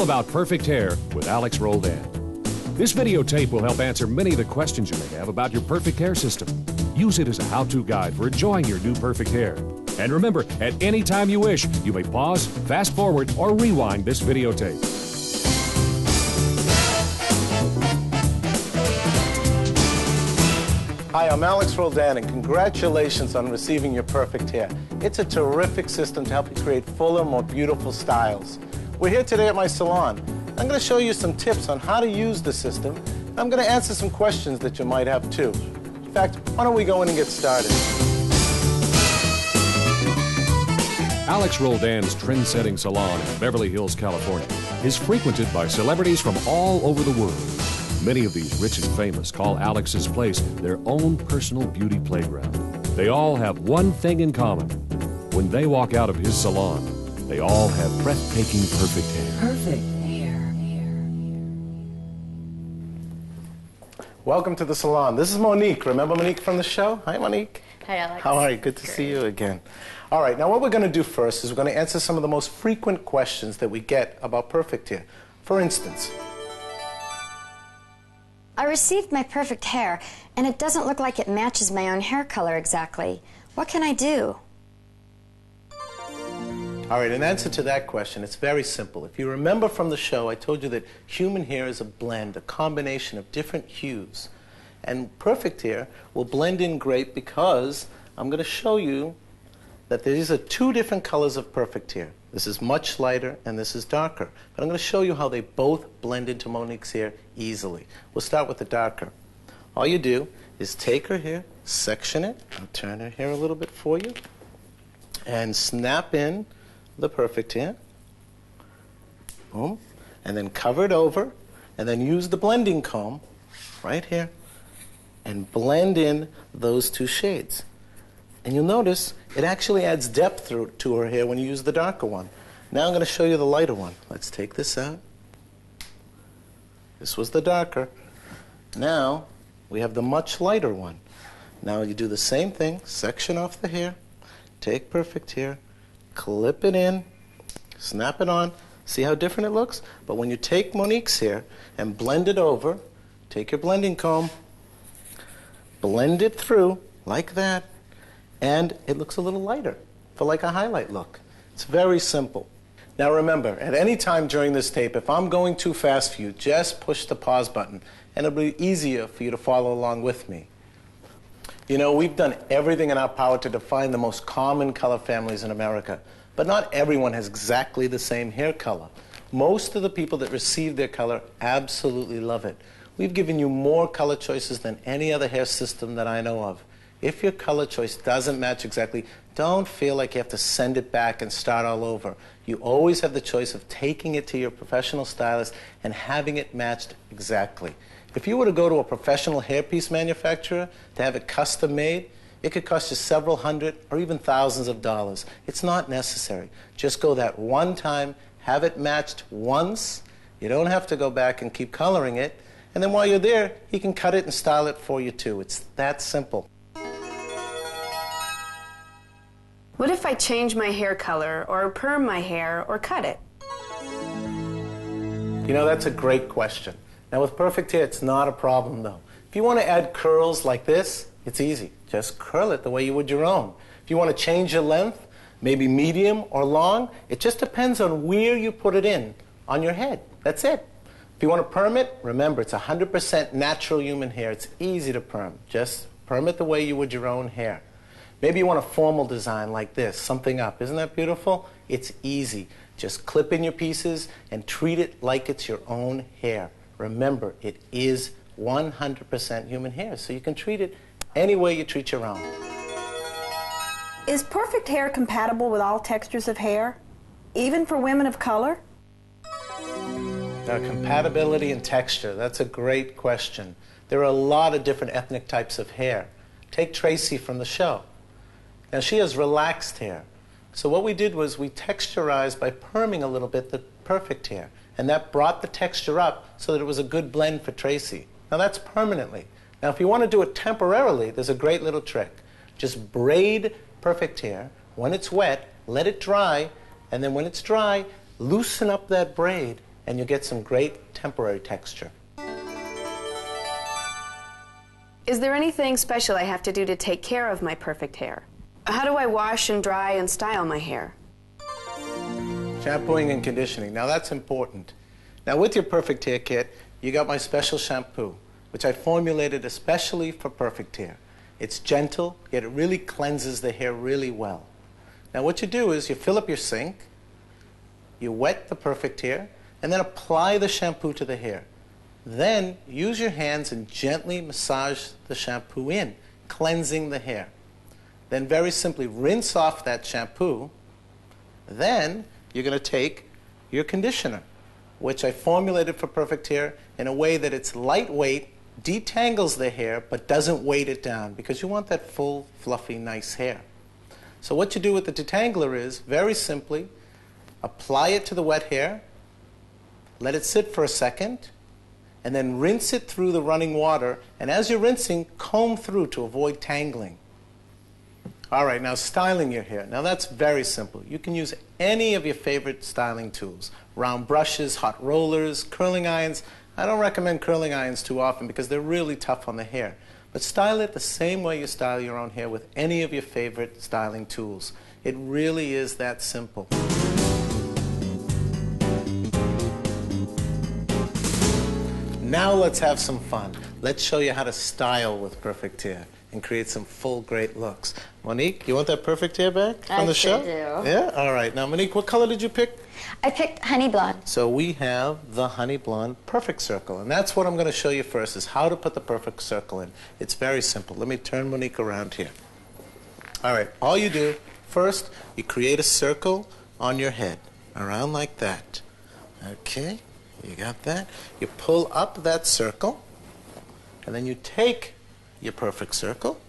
all about perfect hair with Alex Roldan. This videotape will help answer many of the questions you may have about your perfect hair system. Use it as a how-to guide for enjoying your new perfect hair. And remember, at any time you wish, you may pause, fast forward, or rewind this videotape. Hi, I'm Alex Roldan, and congratulations on receiving your perfect hair. It's a terrific system to help you create fuller, more beautiful styles. We're here today at my salon. I'm going to show you some tips on how to use the system. I'm going to answer some questions that you might have too. In fact, why don't we go in and get started? Alex Roldan's trend-setting salon in Beverly Hills, California is frequented by celebrities from all over the world. Many of these rich and famous call Alex's place their own personal beauty playground. They all have one thing in common. When they walk out of his salon, they all have breathtaking perfect hair. Perfect hair. Welcome to the salon. This is Monique. Remember Monique from the show? Hi, Monique. Hi, Alex. How are you? Good to see you again. All right, now what we're going to do first is we're going to answer some of the most frequent questions that we get about perfect hair. For instance, I received my perfect hair, and it doesn't look like it matches my own hair color exactly. What can I do? all right, in answer to that question, it's very simple. If you remember from the show, I told you that human hair is a blend, a combination of different hues. And perfect hair will blend in great because I'm going to show you that these are two different colors of perfect hair. This is much lighter and this is darker. But I'm going to show you how they both blend into Monique's hair easily. We'll start with the darker. All you do is take her hair, section it, I'll turn her hair a little bit for you, and snap in the perfect hair. Boom. And then cover it over, and then use the blending comb right here and blend in those two shades. And you'll notice it actually adds depth to her hair when you use the darker one. Now I'm going to show you the lighter one. Let's take this out. This was the darker. Now we have the much lighter one. Now you do the same thing. Section off the hair. Take perfect hair. Clip it in. Snap it on. See how different it looks? But when you take Monique's hair and blend it over, take your blending comb, blend it through like that, and it looks a little lighter for like a highlight look. It's very simple. Now remember, at any time during this tape, if I'm going too fast for you, just push the pause button and it'll be easier for you to follow along with me. You know, we've done everything in our power to define the most common color families in America, but not everyone has exactly the same hair color. Most of the people that receive their color absolutely love it. We've given you more color choices than any other hair system that I know of. If your color choice doesn't match exactly, don't feel like you have to send it back and start all over. You always have the choice of taking it to your professional stylist and having it matched exactly. If you were to go to a professional hairpiece manufacturer to have it custom made, it could cost you several hundred or even thousands of dollars. It's not necessary. Just go that one time, have it matched once. You don't have to go back and keep coloring it. And then while you're there, he can cut it and style it for you too. It's that simple. What if I change my hair color, or perm my hair, or cut it? You know, that's a great question. Now with perfect hair, it's not a problem though. If you want to add curls like this, it's easy. Just curl it the way you would your own. If you want to change your length, maybe medium or long, it just depends on where you put it in on your head. That's it. If you want to perm it, remember it's 100% natural human hair. It's easy to perm. Just perm it the way you would your own hair. Maybe you want a formal design like this, something up. Isn't that beautiful? It's easy. Just clip in your pieces and treat it like it's your own hair. Remember, it is 100% human hair, so you can treat it any way you treat your own. Is perfect hair compatible with all textures of hair, even for women of color? Now, compatibility and texture, that's a great question. There are a lot of different ethnic types of hair. Take Tracy from the show. Now, she has relaxed hair. So what we did was we texturized by perming a little bit the perfect hair. And that brought the texture up so that it was a good blend for Tracy. Now, that's permanently. Now, if you want to do it temporarily, there's a great little trick. Just braid perfect hair. When it's wet, let it dry. And then when it's dry, loosen up that braid and you'll get some great temporary texture. Is there anything special I have to do to take care of my perfect hair? How do I wash and dry and style my hair? Shampooing and conditioning. Now that's important. Now with your perfect hair kit, you got my special shampoo, which I formulated especially for perfect hair. It's gentle, yet it really cleanses the hair really well. Now what you do is you fill up your sink, you wet the perfect hair, and then apply the shampoo to the hair. Then use your hands and gently massage the shampoo in, cleansing the hair. Then very simply rinse off that shampoo. Then you're going to take your conditioner, which I formulated for perfect hair in a way that it's lightweight, detangles the hair, but doesn't weight it down, because you want that full, fluffy, nice hair. So what you do with the detangler is, very simply, apply it to the wet hair, let it sit for a second, and then rinse it through the running water, and as you're rinsing, comb through to avoid tangling. All right, now styling your hair. Now that's very simple. You can use any of your favorite styling tools. Round brushes, hot rollers, curling irons. I don't recommend curling irons too often because they're really tough on the hair. But style it the same way you style your own hair with any of your favorite styling tools. It really is that simple. Now let's have some fun. Let's show you how to style with perfect hair and create some full, great looks. Monique, you want that perfect hair back from the show? I sure do. Yeah? All right. Now, Monique, what color did you pick? I picked honey blonde. So we have the honey blonde perfect circle. And that's what I'm going to show you first, is how to put the perfect circle in. It's very simple. Let me turn Monique around here. All right. All you do, first, you create a circle on your head, around like that. Okay. You got that? You pull up that circle, and then you take your perfect circle,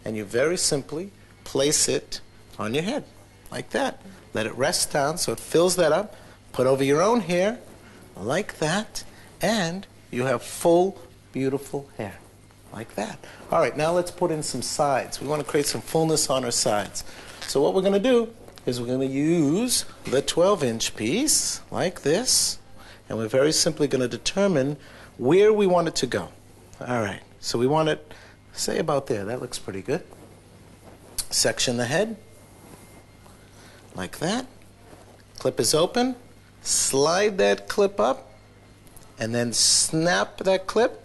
and you very simply place it on your head, like that. Let it rest down so it fills that up. Put over your own hair, like that, and you have full, beautiful hair, like that. All right, now let's put in some sides. We want to create some fullness on our sides. So what we're going to do is we're going to use the 12-inch piece, like this, and we're very simply going to determine where we want it to go. All right, so we want it, say about there. That looks pretty good. Section the head, like that. Clip is open. Slide that clip up, and then snap that clip.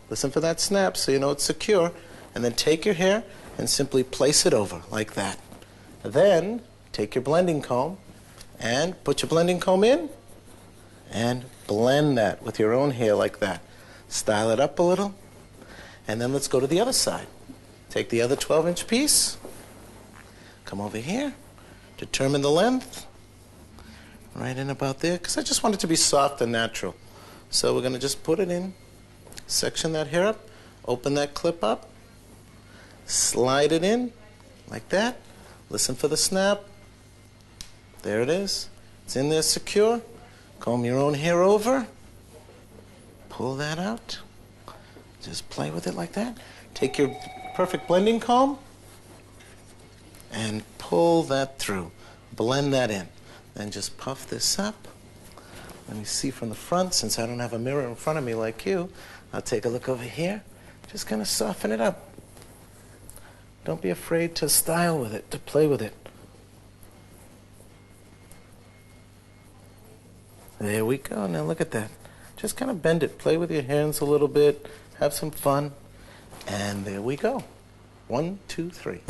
Listen for that snap so you know it's secure. And then take your hair and simply place it over, like that. Then take your blending comb and put your blending comb in, and blend that with your own hair like that. Style it up a little, and then let's go to the other side. Take the other 12-inch piece, come over here, determine the length, right in about there, because I just want it to be soft and natural. So we're going to just put it in, section that hair up, open that clip up, slide it in, like that. Listen for the snap. There it is. It's in there secure. Comb your own hair over. Pull that out. Just play with it like that. Take your perfect blending comb and pull that through. Blend that in. Then just puff this up. Let me see from the front, since I don't have a mirror in front of me like you. I'll take a look over here. Just kind of soften it up. Don't be afraid to style with it, to play with it. There we go. Now look at that. Just kind of bend it. Play with your hands a little bit. Have some fun. And there we go. 1, 2, 3.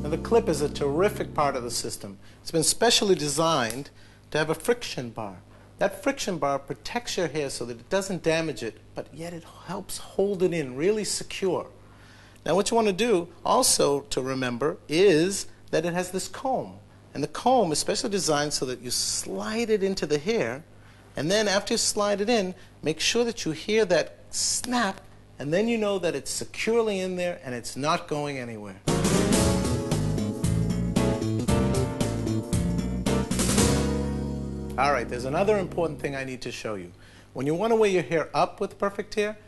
Now the clip is a terrific part of the system. It's been specially designed to have a friction bar. That friction bar protects your hair so that it doesn't damage it, but yet it helps hold it in really secure. Now what you want to do also to remember is that it has this comb. And the comb is specially designed so that you slide it into the hair, and then after you slide it in, make sure that you hear that snap, and then you know that it's securely in there and it's not going anywhere. All right, there's another important thing I need to show you. When you want to wear your hair up with perfect hair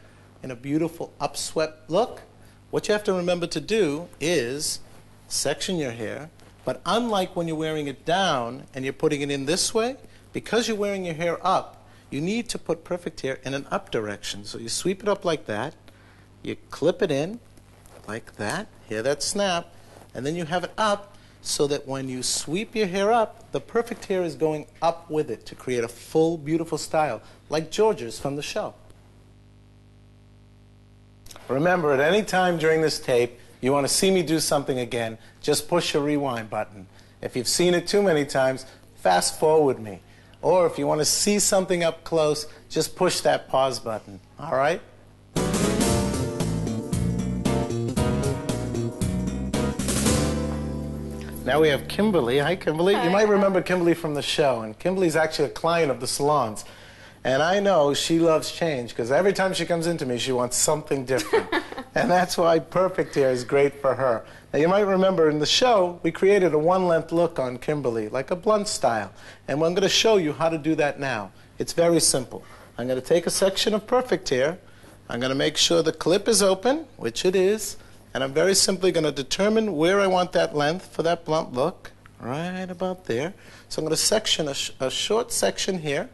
in a beautiful upswept look, what you have to remember to do is section your hair But unlike when you're wearing it down and you're putting it in this way, because you're wearing your hair up, you need to put perfect hair in an up direction. So you sweep it up like that, you clip it in like that, hear that snap, and then you have it up so that when you sweep your hair up, the perfect hair is going up with it to create a full, beautiful style, like George's from the show. Remember, at any time during this tape, you want to see me do something again, just push a rewind button. If you've seen it too many times, fast forward me. Or if you want to see something up close, just push that pause button. All right? Now we have Kimberly. Hi, Kimberly. Hi. You might remember Kimberly from the show, and Kimberly's actually a client of the salons. And I know she loves change, because every time she comes into me, she wants something different. And that's why perfect hair is great for her. Now, you might remember in the show, we created a one-length look on Kimberly, like a blunt style. And I'm going to show you how to do that now. It's very simple. I'm going to take a section of perfect hair. I'm going to make sure the clip is open, which it is. And I'm very simply going to determine where I want that length for that blunt look, right about there. So I'm going to section a short section here.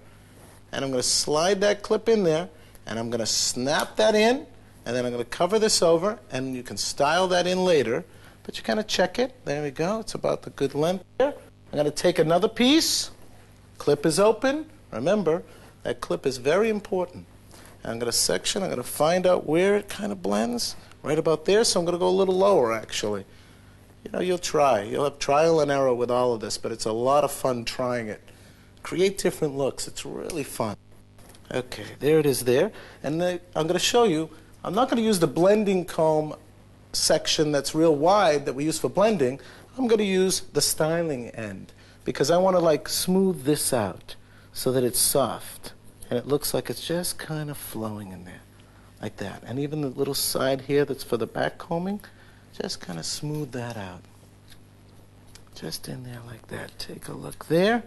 And I'm going to slide that clip in there, and I'm going to snap that in, and then I'm going to cover this over, and you can style that in later, but you kind of check it. There we go. It's about the good length there. I'm going to take another piece. Clip is open. Remember, that clip is very important. And I'm going to section. I'm going to find out where it kind of blends, right about there, so I'm going to go a little lower, actually. You know, you'll try. You'll have trial and error with all of this, but it's a lot of fun trying it. Create different looks. It's really fun. Okay, there it is there. And I'm going to show you, I'm not going to use the blending comb section that's real wide that we use for blending. I'm going to use the styling end because I want to like smooth this out so that it's soft. And it looks like it's just kind of flowing in there, like that. And even the little side here that's for the back combing, just kind of smooth that out. Just in there like that. Take a look there.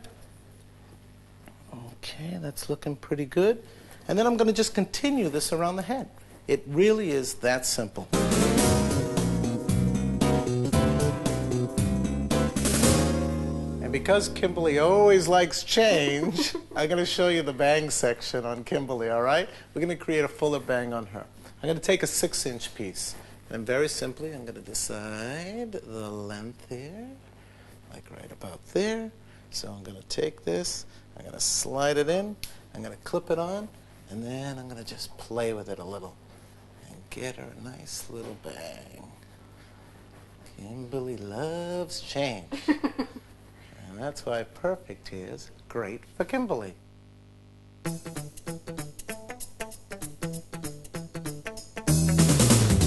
Okay, that's looking pretty good. And then I'm going to just continue this around the head. It really is that simple. And because Kimberly always likes change, I'm going to show you the bang section on Kimberly, all right? We're going to create a fuller bang on her. I'm going to take a 6-inch piece. And very simply, I'm going to decide the length here, like right about there. So I'm going to take this. I'm going to slide it in, I'm going to clip it on, and then I'm going to just play with it a little and get her a nice little bang. Kimberly loves change. And that's why perfect hair is great for Kimberly.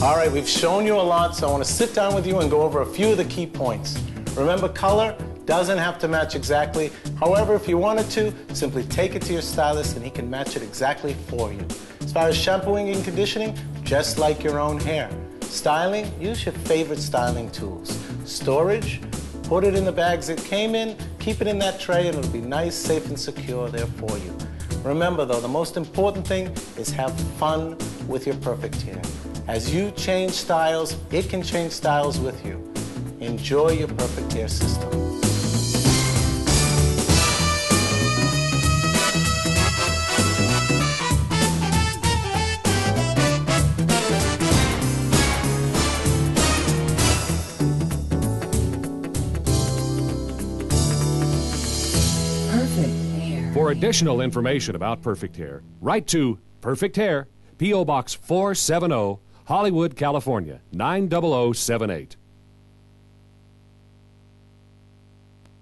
All right, we've shown you a lot, so I want to sit down with you and go over a few of the key points. Remember, color doesn't have to match exactly. However, if you wanted to, simply take it to your stylist and he can match it exactly for you. As far as shampooing and conditioning, just like your own hair. Styling, use your favorite styling tools. Storage, put it in the bags it came in, keep it in that tray, and it'll be nice, safe, and secure there for you. Remember though, the most important thing is have fun with your perfect hair. As you change styles, it can change styles with you. Enjoy your perfect hair system. For additional information about Perfect Hair, write to Perfect Hair, P.O. Box 470, Hollywood, California, 90078.